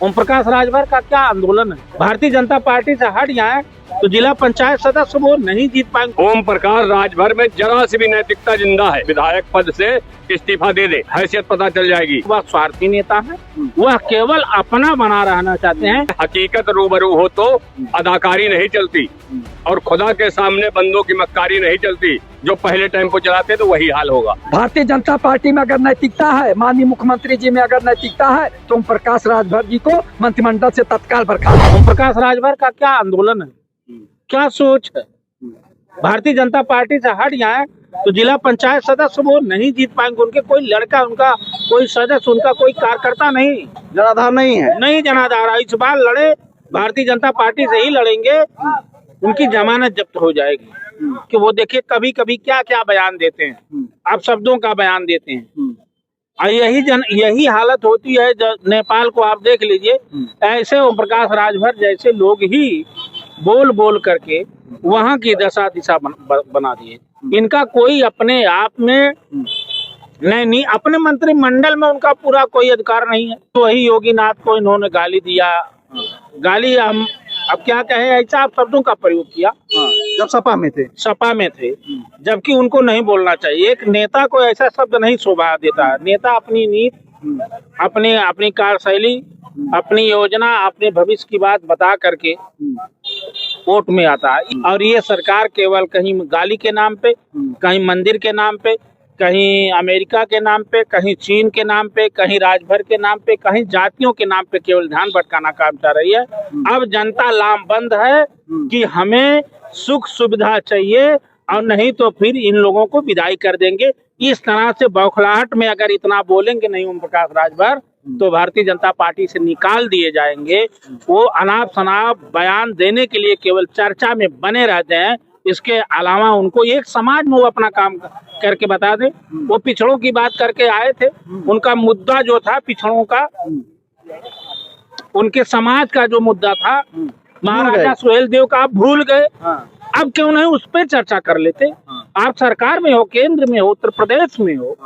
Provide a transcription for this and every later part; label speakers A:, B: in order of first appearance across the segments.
A: ओम प्रकाश राजभर का क्या आंदोलन है? भारतीय जनता पार्टी से हट जाए तो जिला पंचायत सदस्य वो नहीं जीत पाएंगे।
B: ओम प्रकाश राजभर में जरा सी भी नैतिकता जिंदा है। विधायक पद से इस्तीफा दे दे, हैसियत पता चल जाएगी।
A: वह स्वार्थी नेता है, वह केवल अपना बना रहना चाहते हैं।
B: हकीकत रूबरू हो तो अदाकारी नहीं चलती और खुदा के सामने बंदों की मक्कारी नहीं चलती। जो पहले टेम्पो चलाते तो वही हाल होगा।
C: भारतीय जनता पार्टी में अगर नैतिकता है, माननीय मुख्यमंत्री जी में अगर नैतिकता है तो ओम प्रकाश राजभर जी को मंत्रिमंडल से तत्काल बर्खास्त।
A: ओम प्रकाश राजभर का क्या आंदोलन है, क्या सोच है? भारतीय जनता पार्टी से हट जाए तो जिला पंचायत सदस्य वो नहीं जीत पाएंगे। उनके कोई लड़का, उनका कोई सदस्य, उनका कोई कार्यकर्ता नहीं,
D: जनाधार नहीं है,
A: नहीं जनाधार। इस बार लड़े भारतीय जनता पार्टी से ही लड़ेंगे। उनकी जमानत जब्त हो जाएगी कि वो देखिए कभी कभी क्या क्या बयान देते हैं, आप शब्दों का बयान देते हैं। और यही हालत होती है। नेपाल को आप देख लीजिए, ऐसे ओम प्रकाश राजभर जैसे लोग ही बोल बोल करके वहां की दशा दिशा बना दिए। इनका कोई अपने आप में नहीं, अपने मंत्रिमंडल में उनका पूरा कोई अधिकार नहीं है। तो वही योगीनाथ को इन्होंने गाली दिया, गाली हम अब क्या कहें, ऐसा आप शब्दों का प्रयोग किया
D: जब सपा में थे,
A: जबकि उनको नहीं बोलना चाहिए। एक नेता को ऐसा शब्द नहीं शोभा देता है। नेता अपनी नीति, अपनी कार्यशैली, अपनी योजना, अपने भविष्य की बात बता करके वोट में आता है। और ये सरकार केवल कहीं गाली के नाम पे, कहीं मंदिर के नाम पे, कहीं अमेरिका के नाम पे, कहीं चीन के नाम पे, कहीं राजभर के नाम पे, कहीं जातियों के नाम पे केवल ध्यान भटकाना काम कर रही है। अब जनता लामबंद है कि हमें सुख सुविधा चाहिए और नहीं तो फिर इन लोगों को विदाई कर देंगे। इस तरह से बौखलाहट में अगर इतना बोलेंगे नहीं ओम प्रकाश राजभर तो भारतीय जनता पार्टी से निकाल दिए जाएंगे। वो अनाप शनाप बयान देने के लिए केवल चर्चा में बने रहते हैं। इसके अलावा उनको एक समाज में वो अपना काम करके बता दे। वो पिछड़ों की बात करके आए थे, उनका मुद्दा जो था पिछड़ों का, उनके समाज का जो मुद्दा था महाराजा सुहेल देव का, आप भूल गए। अब क्यों नहीं उस पर चर्चा कर लेते? आप सरकार में हो, केंद्र में हो, उत्तर प्रदेश में हो,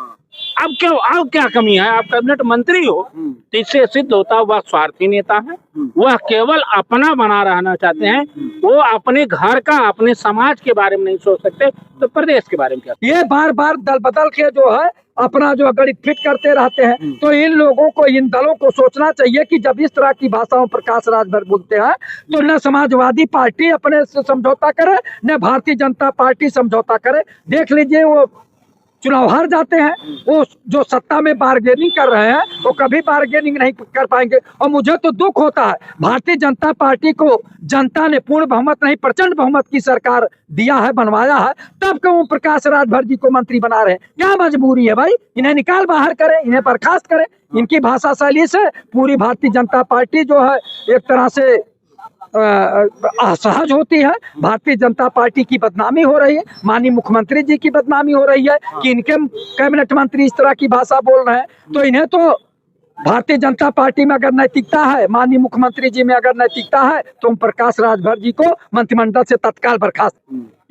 A: अब क्यों, अब क्या कमी है? आप कैबिनेट मंत्री हो। तो इससे सिद्ध होता है वह स्वार्थी नेता है, वह केवल अपना बना रहना चाहते हैं। वो अपने घर का, अपने समाज के बारे में नहीं सोच सकते तो प्रदेश के बारे में क्या?
C: ये बार बार दल बदल के जो है अपना जो गणित फिट करते रहते हैं। तो इन लोगों को, इन दलों को सोचना चाहिए कि जब इस तरह की भाषाओं प्रकाश राजभर बोलते हैं तो न समाजवादी पार्टी अपने से समझौता करे, न भारतीय जनता पार्टी समझौता करे। देख लीजिए, वो चुनाव हार जाते हैं, वो जो सत्ता में बार्गेनिंग कर रहे हैं वो कभी बार्गेनिंग नहीं कर पाएंगे। और मुझे तो दुख होता है, भारतीय जनता पार्टी को जनता ने पूर्ण बहुमत नहीं, प्रचंड बहुमत की सरकार दिया है, बनवाया है, तब क्यों ओम प्रकाश राजभर जी को मंत्री बना रहे हैं? क्या मजबूरी है भाई? इन्हें निकाल बाहर करें, इन्हें बर्खास्त करें। इनकी भाषा शैली से पूरी भारतीय जनता पार्टी जो है एक तरह से असहज होती है। भारतीय जनता पार्टी की बदनामी हो रही है, माननीय मुख्यमंत्री जी की बदनामी हो रही है कि इनके कैबिनेट मंत्री इस तरह की भाषा बोल रहे हैं। तो इन्हें तो भारतीय जनता पार्टी में अगर नैतिकता है, माननीय मुख्यमंत्री जी में अगर नैतिकता है तो ओम प्रकाश राजभर जी को मंत्रिमंडल से तत्काल बर्खास्त।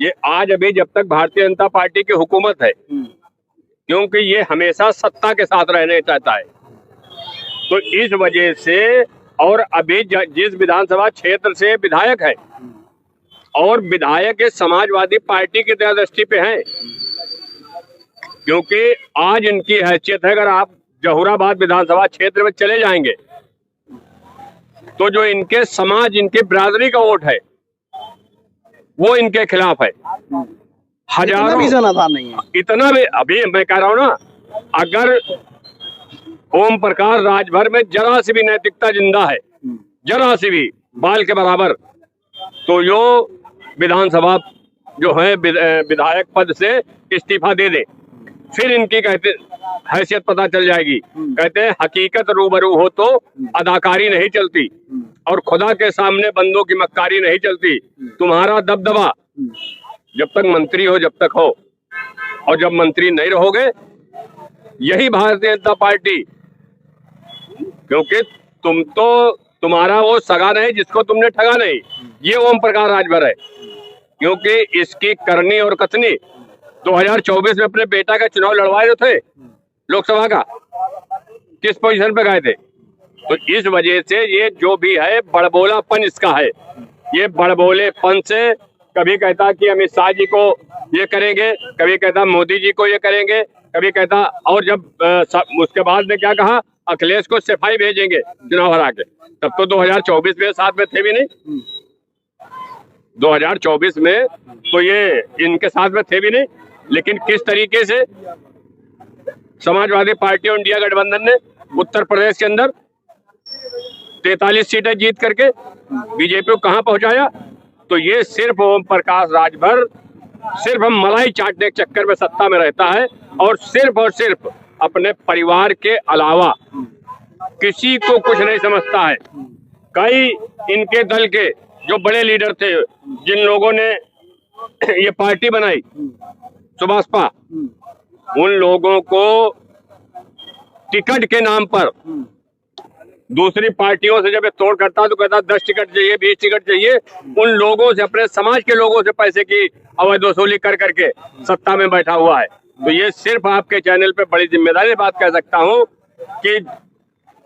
B: ये आज अभी जब तक भारतीय जनता पार्टी की हुकूमत है, क्योंकि ये हमेशा सत्ता के साथ रहने चाहता है, तो इस वजह से, और अभी जिस विधानसभा क्षेत्र से विधायक है और विधायक समाजवादी पार्टी की दृष्टि पे हैं, क्योंकि आज इनकी हैसियत है, अगर आप जहुराबाद विधानसभा क्षेत्र में चले जाएंगे तो जो इनके समाज, इनके बिरादरी का वोट है वो इनके खिलाफ है। हजारों
D: भी जनाधार नहीं है,
B: इतना भी। अभी मैं कह रहा हूं ना, अगर ओम प्रकाश राजभर में जरा सी भी नैतिकता जिंदा है, जरा सी भी बाल के बराबर, तो यो विधानसभा जो है विधायक पद से इस्तीफा दे दे, फिर इनकी कहते हैसियत पता चल जाएगी। कहते हैं हकीकत रूबरू हो तो अदाकारी नहीं चलती और खुदा के सामने बंदों की मक्कारी नहीं चलती। तुम्हारा दबदबा जब तक मंत्री हो, जब तक हो, और जब मंत्री नहीं रहोगे, यही भारतीय जनता पार्टी, क्योंकि तुम्हारा वो सगा नहीं जिसको तुमने ठगा नहीं, ये ओम प्रकाश राजभर है। क्योंकि इसकी करनी और कथनी 2024 में अपने बेटा का चुनाव लड़वाए जो थे लोकसभा का, किस पोजीशन पे गए थे? तो इस वजह से ये जो भी है बड़बोलापन इसका है। ये बड़बोलेपन से कभी कहता कि अमित शाह जी को ये करेंगे, कभी कहता मोदी जी को ये करेंगे, कभी कहता, और जब उसके बाद में क्या कहा, अखिलेश को सिपाही भेजेंगे चुनाव हरा के। तब तो 2024 में साथ में थे भी नहीं, 2024 में तो ये इनके साथ में थे भी नहीं। लेकिन किस तरीके से समाजवादी पार्टी और इंडिया गठबंधन ने उत्तर प्रदेश के अंदर 43 सीटें जीत करके बीजेपी को कहां पहुंचाया। तो ये सिर्फ ओम प्रकाश राजभर सिर्फ हम मलाई चाटने के चक्कर में सत्ता में रहता है और सिर्फ अपने परिवार के अलावा किसी को कुछ नहीं समझता है। कई इनके दल के जो बड़े लीडर थे, जिन लोगों ने ये पार्टी बनाई सुभाषपा, उन लोगों को टिकट के नाम पर दूसरी पार्टियों से जब ये तोड़ करता तो कहता 10 टिकट चाहिए, 20 टिकट चाहिए। उन लोगों से, अपने समाज के लोगों से पैसे की अवैध वसूली कर करके सत्ता में बैठा हुआ है। तो ये सिर्फ आपके चैनल पे बड़ी जिम्मेदारी बात कह सकता हूं कि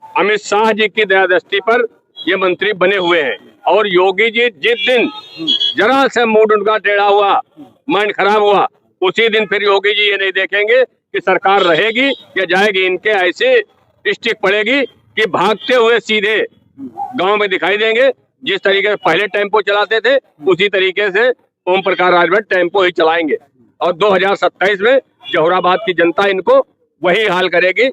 B: अमित शाह जी की दयादृष्टि पर ये मंत्री बने हुए हैं। और योगी जी जिस दिन जरा से मूड उनका टेढ़ा हुआ, माइंड खराब हुआ, उसी दिन फिर योगी जी ये नहीं देखेंगे कि सरकार रहेगी या जाएगी। इनके ऐसे स्टिक पड़ेगी कि भागते हुए सीधे गांव में दिखाई देंगे। जिस तरीके से पहले टेम्पो चलाते थे उसी तरीके से ओम प्रकाश राजभर टेम्पो ही चलाएंगे। और 2027 में जौहराबाद की जनता इनको वही हाल करेगी,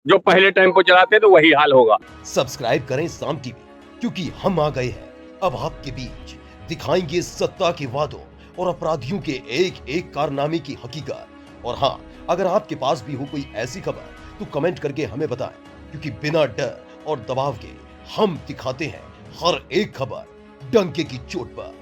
B: जो पहले टेम्पो चलाते थे वही हाल होगा।
E: सब्सक्राइब करें साम टीवी, क्योंकि हम आ गए हैं अब आपके बीच, दिखाएंगे सत्ता के वादों और अपराधियों के एक एक कारनामे की हकीकत। और हाँ, अगर आपके पास भी हो कोई ऐसी खबर तो कमेंट करके हमें बताएं, क्योंकि बिना डर और दबाव के हम दिखाते हैं हर एक खबर डंके की चोट पर।